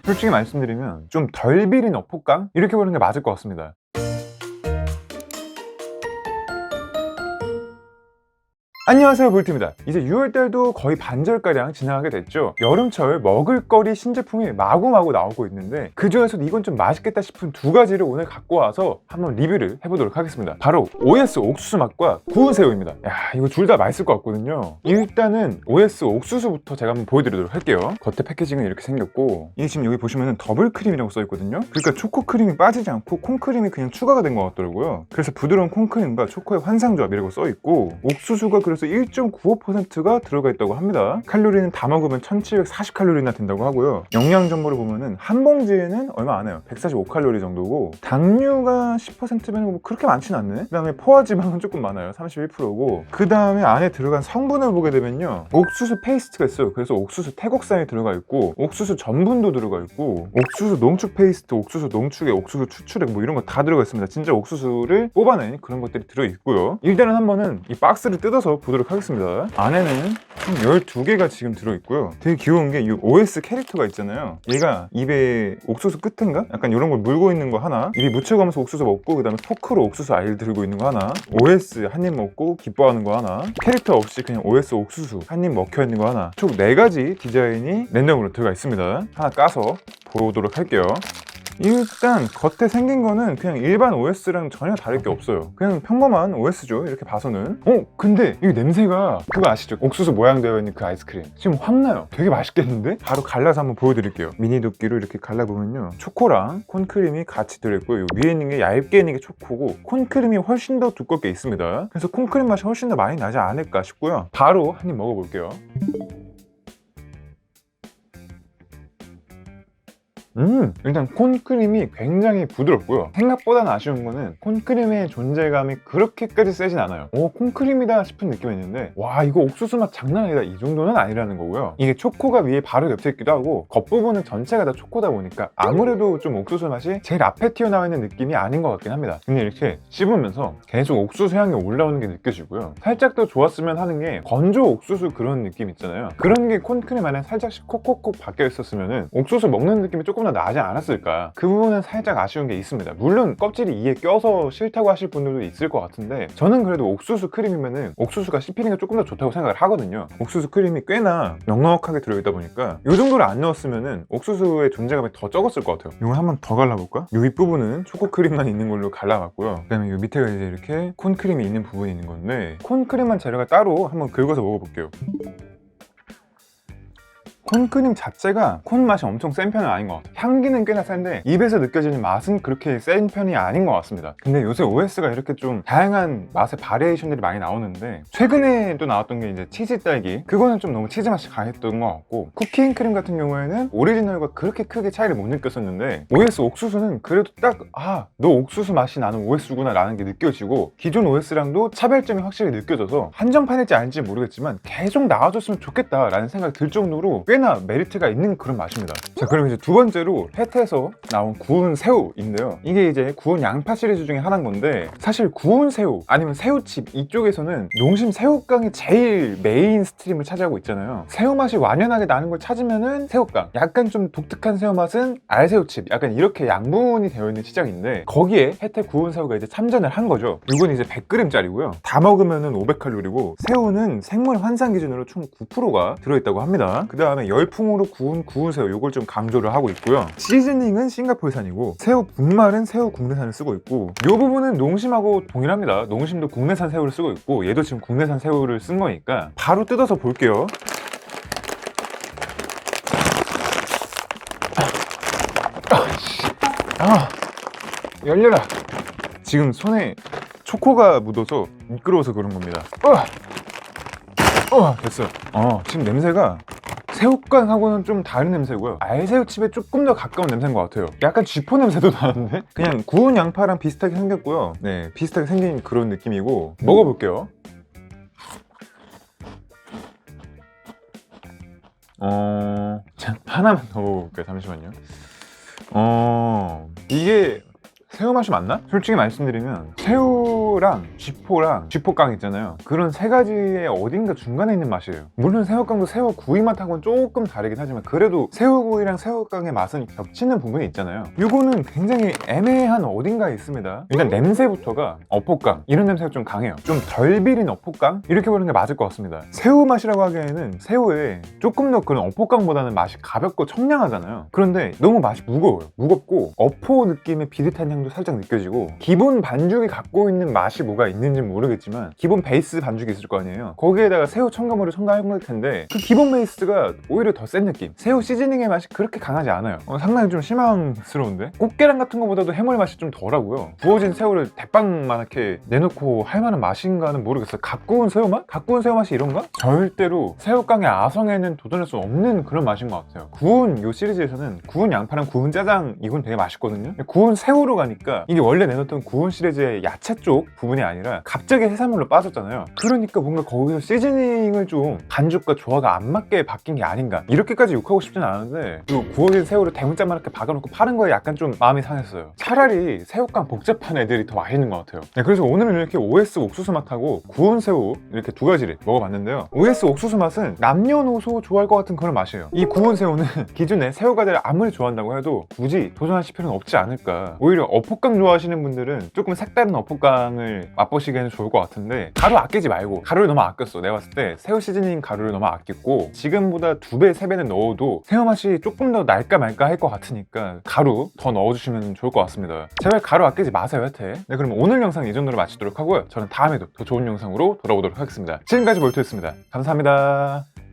솔직히 말씀드리면 좀 덜 비린 어포깡? 이렇게 보는 게 맞을 것 같습니다. 안녕하세요, 볼트입니다. 이제 6월달도 거의 반절가량 지나가게 됐죠. 여름철 먹을거리 신제품이 마구마구 나오고 있는데 그 중에서도 이건 좀 맛있겠다 싶은 두 가지를 오늘 갖고 와서 한번 리뷰를 해보도록 하겠습니다. 바로 OS 옥수수 맛과 구운 새우입니다. 야, 이거 둘 다 맛있을 것 같거든요. 일단은 OS 옥수수부터 제가 한번 보여드리도록 할게요. 겉에 패키징은 이렇게 생겼고, 이게 지금 여기 보시면 더블 크림이라고 써있거든요. 그러니까 초코 크림이 빠지지 않고 콩크림이 그냥 추가가 된 것 같더라고요. 그래서 부드러운 콩크림과 초코의 환상조합이라고 써있고, 옥수수가 그래서 1.95%가 들어가 있다고 합니다. 칼로리는 다 먹으면 1740칼로리나 된다고 하고요. 영양 정보를 보면은 한 봉지에는 얼마 안 해요. 145칼로리 정도고, 당류가 10%면 뭐 그렇게 많지는 않네. 그 다음에 포화지방은 조금 많아요. 31%고, 그 다음에 안에 들어간 성분을 보게 되면요, 옥수수 페이스트가 있어요. 그래서 옥수수 태국산이 들어가 있고, 옥수수 전분도 들어가 있고, 옥수수 농축 페이스트, 옥수수 농축액, 옥수수 추출액 뭐 이런 거 다 들어가 있습니다. 진짜 옥수수를 뽑아낸 그런 것들이 들어있고요. 일단은 한번은 이 박스를 뜯어서 보도록 하겠습니다. 안에는 총 12개가 지금 들어있고요. 되게 귀여운 게 이 OS 캐릭터가 있잖아요. 얘가 입에 옥수수 끝인가? 약간 이런 걸 물고 있는 거 하나, 입에 묻혀가면서 옥수수 먹고, 그 다음에 포크로 옥수수 알을 들고 있는 거 하나, OS 한 입 먹고 기뻐하는 거 하나, 캐릭터 없이 그냥 OS 옥수수 한 입 먹혀 있는 거 하나, 총 4가지 디자인이 랜덤으로 들어가 있습니다. 하나 까서 보도록 할게요. 일단 겉에 생긴 거는 그냥 일반 OS랑 전혀 다를 게 없어요. 그냥 평범한 OS죠, 이렇게 봐서는. 근데 이 냄새가 그거 아시죠? 옥수수 모양 되어 있는 그 아이스크림 지금 확 나요. 되게 맛있겠는데? 바로 갈라서 한번 보여드릴게요. 미니 도끼로 이렇게 갈라보면요, 초코랑 콘크림이 같이 들어있고, 위에 있는 게 얇게 있는 게 초코고, 콘크림이 훨씬 더 두껍게 있습니다. 그래서 콘크림 맛이 훨씬 더 많이 나지 않을까 싶고요. 바로 한 입 먹어볼게요. 일단 콘크림이 굉장히 부드럽고요. 생각보다는 아쉬운 거는 콘크림의 존재감이 그렇게까지 세진 않아요. 콘크림이다 싶은 느낌이 있는데, 와, 이거 옥수수 맛 장난 아니다, 이 정도는 아니라는 거고요. 이게 초코가 위에 바로 겹쳐있기도 하고, 겉부분은 전체가 다 초코다 보니까 아무래도 좀 옥수수 맛이 제일 앞에 튀어나와 있는 느낌이 아닌 것 같긴 합니다. 근데 이렇게 씹으면서 계속 옥수수 향이 올라오는 게 느껴지고요. 살짝 더 좋았으면 하는 게 건조 옥수수 그런 느낌 있잖아요. 그런 게 콘크림 안에 살짝씩 콕콕콕 박혀 있었으면 옥수수 먹는 느낌이 조금 더 나지 않았을까. 그 부분은 살짝 아쉬운 게 있습니다. 물론 껍질이 이에 껴서 싫다고 하실 분들도 있을 것 같은데, 저는 그래도 옥수수 크림이면은 옥수수가 씹히는 게 조금 더 좋다고 생각을 하거든요. 옥수수 크림이 꽤나 넉넉하게 들어있다 보니까 이 정도를 안 넣었으면은 옥수수의 존재감이 더 적었을 것 같아요. 이거 한번 더 갈라볼까? 이 윗부분은 초코 크림만 있는 걸로 갈라봤고요. 그 다음에 이 밑에가 이제 이렇게 콘크림이 있는 부분이 있는 건데, 콘크림만 재료가 따로 한번 긁어서 먹어볼게요. 콘크림 자체가 콘 맛이 엄청 센 편은 아닌 것 같아요. 향기는 꽤나 센데 입에서 느껴지는 맛은 그렇게 센 편이 아닌 것 같습니다. 근데 요새 OS가 이렇게 좀 다양한 맛의 바리에이션들이 많이 나오는데, 최근에 또 나왔던 게 이제 치즈 딸기, 그거는 좀 너무 치즈 맛이 강했던 것 같고, 쿠키앤크림 같은 경우에는 오리지널과 그렇게 크게 차이를 못 느꼈었는데, OS 옥수수는 그래도 딱 너 옥수수 맛이 나는 OS구나 라는 게 느껴지고, 기존 OS랑도 차별점이 확실히 느껴져서 한정판일지 아닌지 모르겠지만 계속 나와줬으면 좋겠다 라는 생각이 들 정도로 꽤나 메리트가 있는 그런 맛입니다. 자, 그럼 이제 두 번째로 햅트에서 나온 구운 새우인데요. 이게 이제 구운 양파 시리즈 중에 하나인 건데, 사실 구운 새우 아니면 새우칩 이쪽에서는 농심 새우깡이 제일 메인 스트림을 차지하고 있잖아요. 새우 맛이 완연하게 나는 걸 찾으면은 새우깡, 약간 좀 독특한 새우 맛은 알새우칩, 약간 이렇게 양분이 되어 있는 시장인데, 거기에 혜태 구운 새우가 이제 참전을 한 거죠. 이건 이제 100g짜리고요. 다 먹으면은 500칼로리고, 새우는 생물 환상 기준으로 총 9%가 들어있다고 합니다. 그 다음에 열풍으로 구운 새우, 요걸 좀 강조를 하고 있고요. 시즈닝은 싱가포르산이고, 새우 분말은 새우 국내산을 쓰고 있고, 이 부분은 농심하고 동일합니다. 농심도 국내산 새우를 쓰고 있고, 얘도 지금 국내산 새우를 쓴 거니까 바로 뜯어서 볼게요. 열려라. 지금 손에 초코가 묻어서 미끄러워서 그런 겁니다. 됐어요. 지금 냄새가 새우깡하고는 좀 다른 냄새고요. 알새우칩에 조금 더 가까운 냄새인 것 같아요. 약간 쥐포 냄새도 나는데? 그냥 구운 양파랑 비슷하게 생겼고요. 네, 비슷하게 생긴 그런 느낌이고, 먹어볼게요. 하나만 더 먹어볼게요. 잠시만요. 이게 새우 맛이 맞나? 솔직히 말씀드리면 새우랑 쥐포깡 있잖아요. 그런 세 가지의 어딘가 중간에 있는 맛이에요. 물론 새우깡도 새우구이 맛하고는 조금 다르긴 하지만 그래도 새우구이랑 새우깡의 맛은 겹치는 부분이 있잖아요. 이거는 굉장히 애매한 어딘가에 있습니다. 일단 냄새부터가 어포깡 이런 냄새가 좀 강해요. 좀 덜 비린 어포깡? 이렇게 보는 게 맞을 것 같습니다. 새우 맛이라고 하기에는 새우에 조금 더 그런 어포깡보다는 맛이 가볍고 청량하잖아요. 그런데 너무 맛이 무거워요. 무겁고 어포 느낌의 비릿한 향도 살짝 느껴지고 기본 반죽이 갖고 있는 맛이 뭐가 있는지는 모르겠지만 기본 베이스 반죽이 있을 거 아니에요. 거기에다가 새우 첨가물을 첨가한 걸 텐데 그 기본 베이스가 오히려 더 센 느낌. 새우 시즈닝의 맛이 그렇게 강하지 않아요. 상당히 좀 실망스러운데? 꽃게랑 같은 것보다도 해물 맛이 좀 덜하고요. 구워진 새우를 대빵만하게 내놓고 할 만한 맛인가는 모르겠어요. 갓 구운 새우 맛? 갓 구운 새우 맛이 이런가? 절대로 새우깡의 아성에는 도전할 수 없는 그런 맛인 것 같아요. 구운 요 시리즈에서는 구운 양파랑 구운 짜장 이건 되게 맛있거든요. 구운 새우로 가니까 이게 원래 내놓던 구운 시리즈의 야채 쪽 부분이 아니라 갑자기 해산물로 빠졌잖아요. 그러니까 뭔가 거기서 시즈닝을 좀 반죽과 조화가 안 맞게 바뀐 게 아닌가. 이렇게까지 욕하고 싶진 않은데 그 구워진 새우를 대문짝만하게 박아놓고 파는 거에 약간 좀 마음이 상했어요. 차라리 새우깡 복잡한 애들이 더 맛있는 것 같아요. 네, 그래서 오늘은 이렇게 OS 옥수수 맛하고 구운 새우 이렇게 두 가지를 먹어봤는데요. OS 옥수수 맛은 남녀노소 좋아할 것 같은 그런 맛이에요. 이 구운 새우는 기존에 새우과자를 아무리 좋아한다고 해도 굳이 도전하실 필요는 없지 않을까. 오히려 어포깡 좋아하시는 분들은 조금 색다른 어포깡을 맛보시기에는 좋을 것 같은데 가루 아끼지 말고. 가루를 너무 아꼈어. 내가 봤을 때 새우 시즈닝 가루를 너무 아꼈고 지금보다 2배, 3배는 넣어도 새우 맛이 조금 더 날까 말까 할 것 같으니까 가루 더 넣어주시면 좋을 것 같습니다. 제발 가루 아끼지 마세요, 여태. 네, 그럼 오늘 영상 이 정도로 마치도록 하고요. 저는 다음에도 더 좋은 영상으로 돌아오도록 하겠습니다. 지금까지 몰토였습니다. 감사합니다.